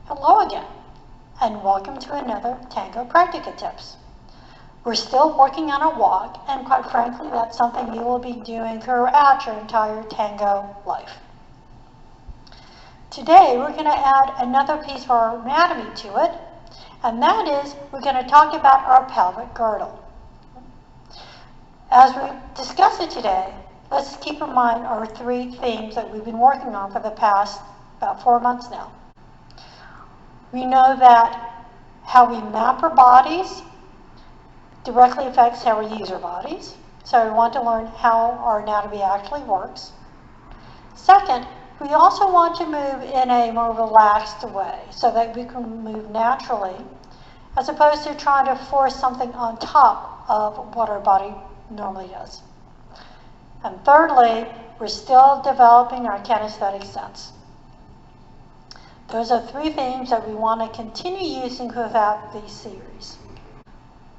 Hello again, and welcome to another Tango Practica tips. We're still working on a walk, and quite frankly, that's something you will be doing throughout your entire tango life. Today, we're going to add another piece of our anatomy to it, and that is we're going to talk about our pelvic girdle. As we discuss it today, let's keep in mind our three themes that we've been working on for the past about 4 months now. We know that how we map our bodies directly affects how we use our bodies. So we want to learn how our anatomy actually works. Second, we also want to move in a more relaxed way so that we can move naturally as opposed to trying to force something on top of what our body normally does. And thirdly, we're still developing our kinesthetic sense. Those are three themes that we want to continue using throughout these series.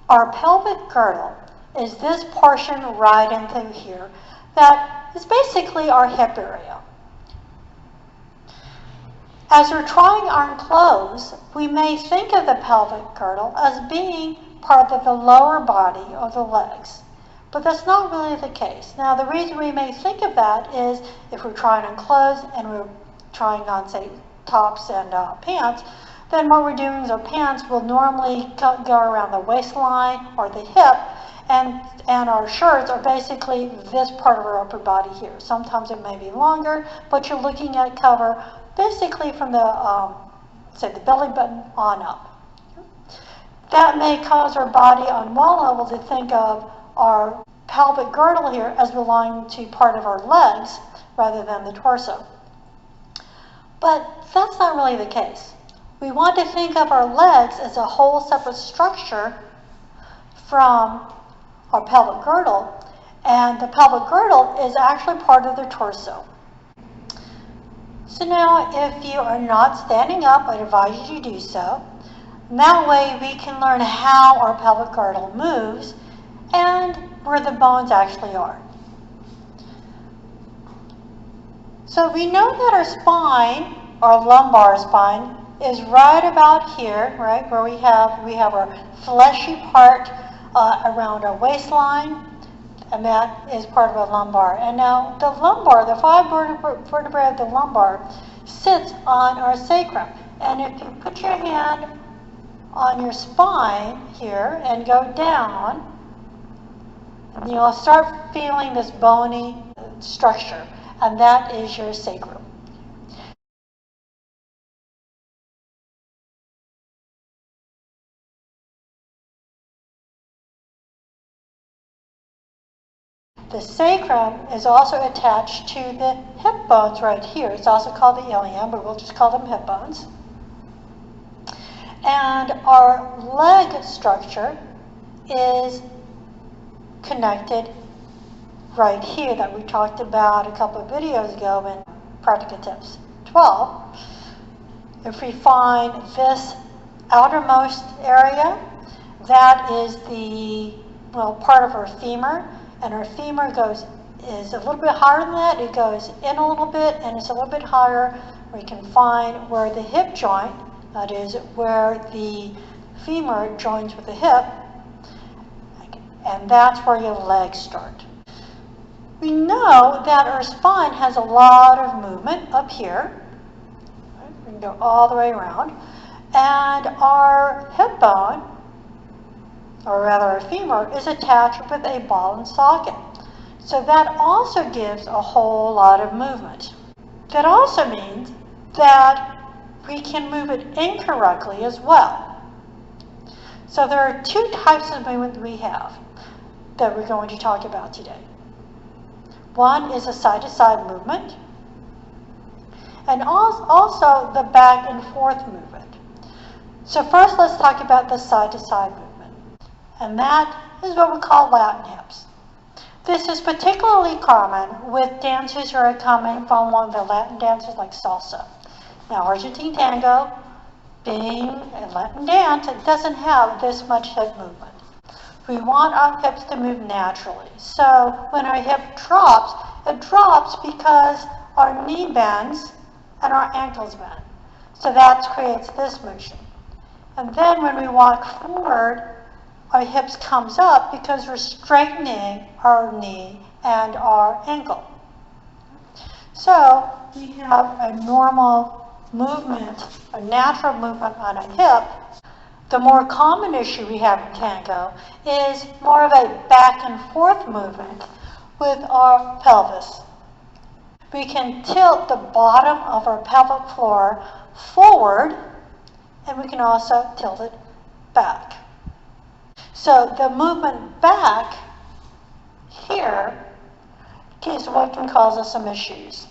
Our pelvic girdle is this portion right in through here that is basically our hip area. As we're trying on clothes, we may think of the pelvic girdle as being part of the lower body or the legs, but that's not really the case. Now, the reason we may think of that is if we're trying on clothes and we're trying on, say, tops and pants, then what we're doing is our pants will normally go around the waistline or the hip, and our shirts are basically this part of our upper body here. Sometimes it may be longer, but you're looking at cover basically from the, say, the belly button on up. That may cause our body on one level to think of our pelvic girdle here as belonging to part of our legs rather than the torso. But that's not really the case. We want to think of our legs as a whole separate structure from our pelvic girdle, and the pelvic girdle is actually part of the torso. So now, if you are not standing up, I advise you to do so. And that way we can learn how our pelvic girdle moves and where the bones actually are. So we know that our spine, our lumbar spine, is right about here, right, where we have our fleshy part around our waistline, and that is part of our lumbar. And now the lumbar, the five vertebrae of the lumbar, sits on our sacrum. And if you put your hand on your spine here and go down, you'll start feeling this bony structure, and that is your sacrum. The sacrum is also attached to the hip bones right here. It's also called the ilium, but we'll just call them hip bones. And our leg structure is connected right here that we talked about a couple of videos ago in Practica Tips 12. If we find this outermost area, that is the, part of our femur, and our femur is a little bit higher than that. It goes in a little bit, and it's a little bit higher. We can find where the hip joint, that is where the femur joins with the hip, and that's where your legs start. We know that our spine has a lot of movement up here. We can go all the way around. And our hip bone, or rather our femur, is attached with a ball and socket. So that also gives a whole lot of movement. That also means that we can move it incorrectly as well. So there are two types of movement we have that we're going to talk about today. One is a side-to-side movement, and also the back and forth movement. So first let's talk about the side-to-side movement. And that is what we call Latin hips. This is particularly common with dancers who are coming from one of the Latin dances like salsa. Now, Argentine tango, being a Latin dance, it doesn't have this much hip movement. We want our hips to move naturally. So when our hip drops, it drops because our knee bends and our ankles bend. So that creates this motion. And then when we walk forward, our hips comes up because we're straightening our knee and our ankle. So we have a normal movement, a natural movement on a hip. The more common issue we have in tango is more of a back and forth movement with our pelvis. We can tilt the bottom of our pelvic floor forward, and we can also tilt it back. So the movement back here is what can cause us some issues.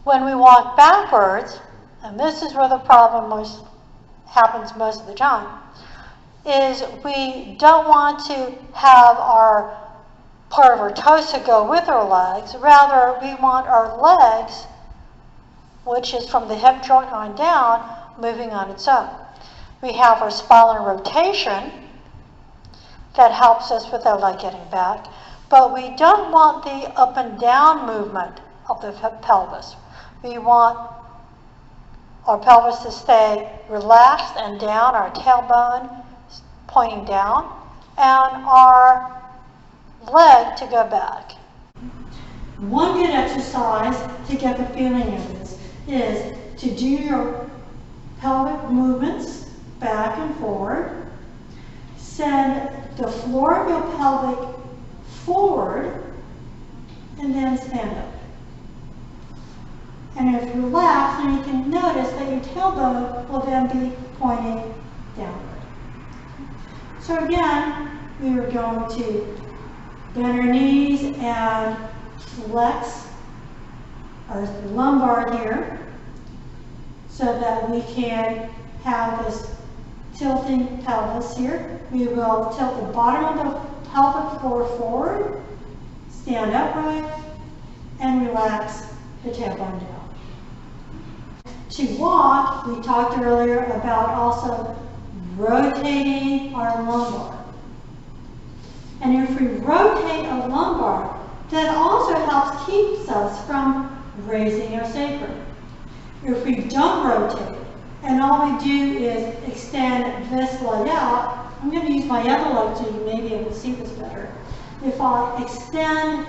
When we walk backwards, and this is where the problem happens most of the time, is we don't want to have our part of our torso go with our legs. Rather, we want our legs, which is from the hip joint on down, moving on its own. We have our spinal rotation that helps us with our leg getting back, but we don't want the up and down movement of the pelvis. We want our pelvis to stay relaxed and down, our tailbone pointing down, and our leg to go back. One good exercise to get the feeling of this is to do your pelvic movements back and forward. Send the floor of your pelvic forward and then stand up. And if you relax, then you can notice that your tailbone will then be pointing downward. So again, we are going to bend our knees and flex our lumbar here so that we can have this tilting pelvis here. We will tilt the bottom of the pelvic floor forward, stand upright, and relax the tailbone down. To walk, we talked earlier about also rotating our lumbar. And if we rotate a lumbar, that also helps keeps us from raising our sacrum. If we don't rotate, and all we do is extend this leg out, I'm going to use my other leg so you may be able to see this better. If I extend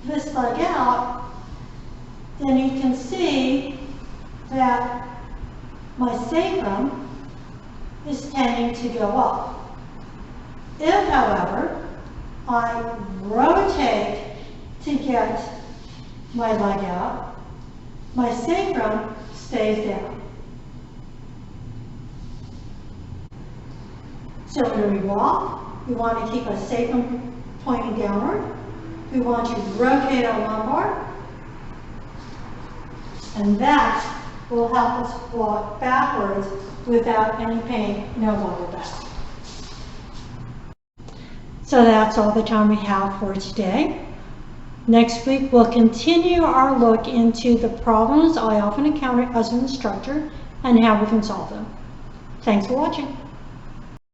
this leg out, then you can see that my sacrum is tending to go up. If, however, I rotate to get my leg out, my sacrum stays down. So when we walk, we want to keep our sacrum pointing downward. We want to rotate our lumbar, and that will help us walk backwards without any pain, no lower back. So that's all the time we have for today. Next week, we'll continue our look into the problems I often encounter as an instructor and how we can solve them. Thanks for watching.